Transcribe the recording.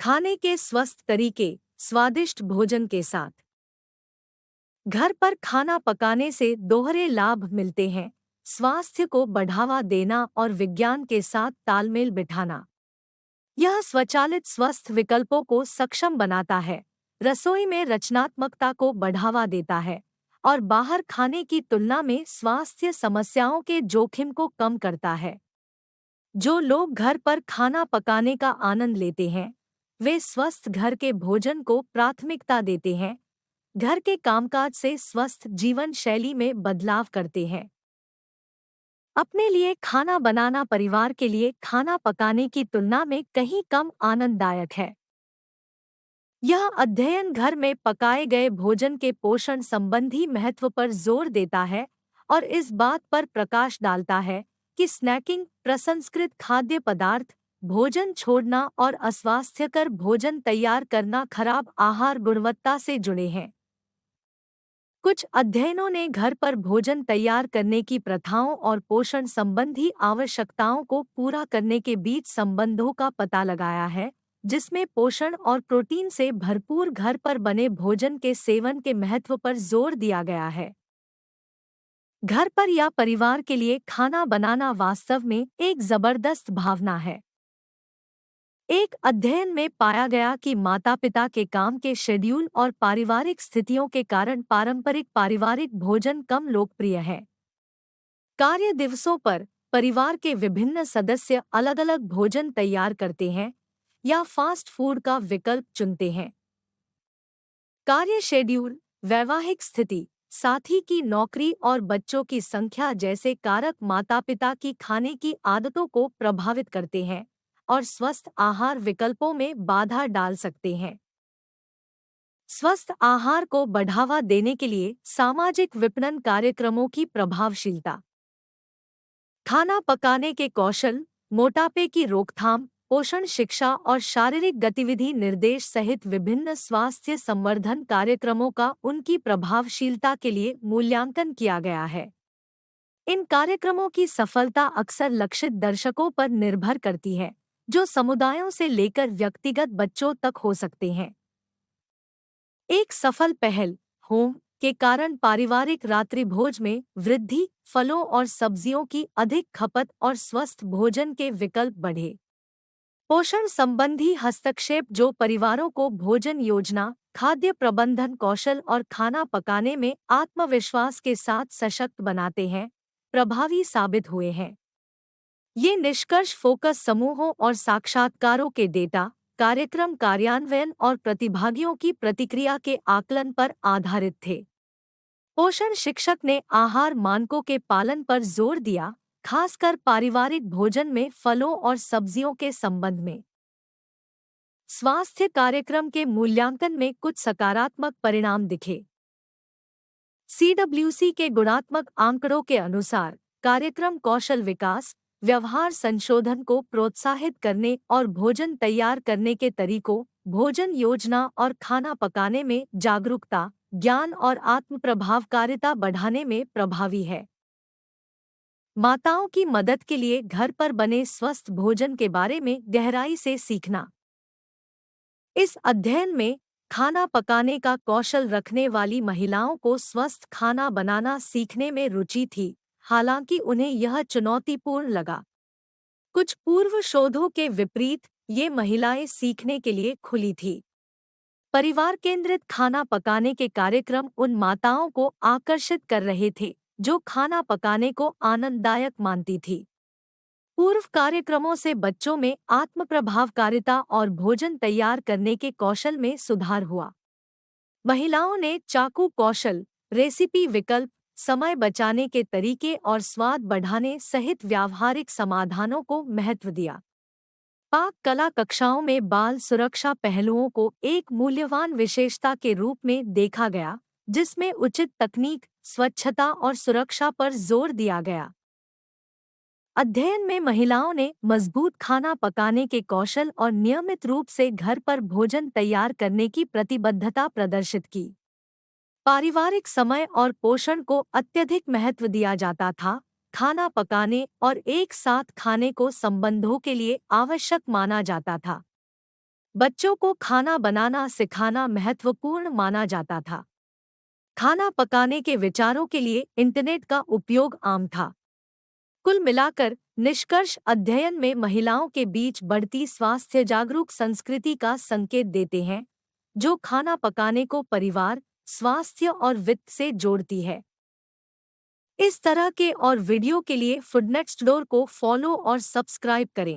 खाने के स्वस्थ तरीके, स्वादिष्ट भोजन के साथ। घर पर खाना पकाने से दोहरे लाभ मिलते हैं। स्वास्थ्य को बढ़ावा देना और विज्ञान के साथ तालमेल बिठाना। यह स्वचालित स्वस्थ विकल्पों को सक्षम बनाता है, रसोई में रचनात्मकता को बढ़ावा देता है और बाहर खाने की तुलना में स्वास्थ्य समस्याओं के जोखिम को कम करता है। जो लोग घर पर खाना पकाने का आनंद लेते हैं, वे स्वस्थ घर के भोजन को प्राथमिकता देते हैं, घर के कामकाज से स्वस्थ जीवन शैली में बदलाव करते हैं। अपने लिए खाना बनाना परिवार के लिए खाना पकाने की तुलना में कहीं कम आनंददायक है। यह अध्ययन घर में पकाए गए भोजन के पोषण संबंधी महत्व पर जोर देता है और इस बात पर प्रकाश डालता है कि स्नैकिंग, प्रसंस्कृत खाद्य पदार्थ, भोजन छोड़ना और अस्वास्थ्यकर भोजन तैयार करना खराब आहार गुणवत्ता से जुड़े हैं। कुछ अध्ययनों ने घर पर भोजन तैयार करने की प्रथाओं और पोषण संबंधी आवश्यकताओं को पूरा करने के बीच संबंधों का पता लगाया है, जिसमें पोषण और प्रोटीन से भरपूर घर पर बने भोजन के सेवन के महत्व पर जोर दिया गया है। घर पर या परिवार के लिए खाना बनाना वास्तव में एक जबरदस्त भावना है। एक अध्ययन में पाया गया कि माता-पिता के काम के शेड्यूल और पारिवारिक स्थितियों के कारण पारंपरिक पारिवारिक भोजन कम लोकप्रिय है। कार्य दिवसों पर परिवार के विभिन्न सदस्य अलग-अलग भोजन तैयार करते हैं या फास्ट फूड का विकल्प चुनते हैं। कार्य शेड्यूल, वैवाहिक स्थिति, साथी की नौकरी और बच्चों की संख्या जैसे कारक माता-पिता की खाने की आदतों को प्रभावित करते हैं और स्वस्थ आहार विकल्पों में बाधा डाल सकते हैं। स्वस्थ आहार को बढ़ावा देने के लिए सामाजिक विपणन कार्यक्रमों की प्रभावशीलता। खाना पकाने के कौशल, मोटापे की रोकथाम, पोषण शिक्षा और शारीरिक गतिविधि निर्देश सहित विभिन्न स्वास्थ्य संवर्धन कार्यक्रमों का उनकी प्रभावशीलता के लिए मूल्यांकन किया गया है। इन कार्यक्रमों की सफलता अक्सर लक्षित दर्शकों पर निर्भर करती है, जो समुदायों से लेकर व्यक्तिगत बच्चों तक हो सकते हैं। एक सफल पहल, होम के कारण पारिवारिक रात्रिभोज में वृद्धि, फलों और सब्जियों की अधिक खपत और स्वस्थ भोजन के विकल्प बढ़े। पोषण संबंधी हस्तक्षेप जो परिवारों को भोजन योजना, खाद्य प्रबंधन कौशल और खाना पकाने में आत्मविश्वास के साथ सशक्त बनाते हैं, प्रभावी साबित हुए हैं। ये निष्कर्ष फोकस समूहों और साक्षात्कारों के डेटा, कार्यक्रम कार्यान्वयन और प्रतिभागियों की प्रतिक्रिया के आकलन पर आधारित थे। पोषण शिक्षक ने आहार मानकों के पालन पर जोर दिया, खासकर पारिवारिक भोजन में फलों और सब्जियों के संबंध में। स्वास्थ्य कार्यक्रम के मूल्यांकन में कुछ सकारात्मक परिणाम दिखे। CWC के गुणात्मक आंकड़ों के अनुसार कार्यक्रम कौशल विकास, व्यवहार संशोधन को प्रोत्साहित करने और भोजन तैयार करने के तरीकों, भोजन योजना और खाना पकाने में जागरूकता, ज्ञान और आत्म प्रभावकारिता बढ़ाने में प्रभावी है। माताओं की मदद के लिए घर पर बने स्वस्थ भोजन के बारे में गहराई से सीखना। इस अध्ययन में खाना पकाने का कौशल रखने वाली महिलाओं को स्वस्थ खाना बनाना सीखने में रुचि थी, हालांकि उन्हें यह चुनौतीपूर्ण लगा। कुछ पूर्व शोधों के विपरीत, ये महिलाएं सीखने के लिए खुली थी। परिवार केंद्रित खाना पकाने के कार्यक्रम उन माताओं को आकर्षित कर रहे थे, जो खाना पकाने को आनंददायक मानती थी। पूर्व कार्यक्रमों से बच्चों में आत्म प्रभावकारिता और भोजन तैयार करने के कौशल में सुधार हुआ। महिलाओं ने चाकू कौशल, रेसिपी विकल्प, समय बचाने के तरीके और स्वाद बढ़ाने सहित व्यावहारिक समाधानों को महत्व दिया। पाक कला कक्षाओं में बाल सुरक्षा पहलुओं को एक मूल्यवान विशेषता के रूप में देखा गया, जिसमें उचित तकनीक, स्वच्छता और सुरक्षा पर जोर दिया गया। अध्ययन में महिलाओं ने मजबूत खाना पकाने के कौशल और नियमित रूप से घर पर भोजन तैयार करने की प्रतिबद्धता प्रदर्शित की। पारिवारिक समय और पोषण को अत्यधिक महत्व दिया जाता था। खाना पकाने और एक साथ खाने को संबंधों के लिए आवश्यक माना जाता था। बच्चों को खाना बनाना सिखाना महत्वपूर्ण माना जाता था। खाना पकाने के विचारों के लिए इंटरनेट का उपयोग आम था। कुल मिलाकर निष्कर्ष अध्ययन में महिलाओं के बीच बढ़ती स्वास्थ्य जागरूक संस्कृति का संकेत देते हैं, जो खाना पकाने को परिवार, स्वास्थ्य और वित्त से जोड़ती है। इस तरह के और वीडियो के लिए फूडनेट स्टोर को फॉलो और सब्सक्राइब करें।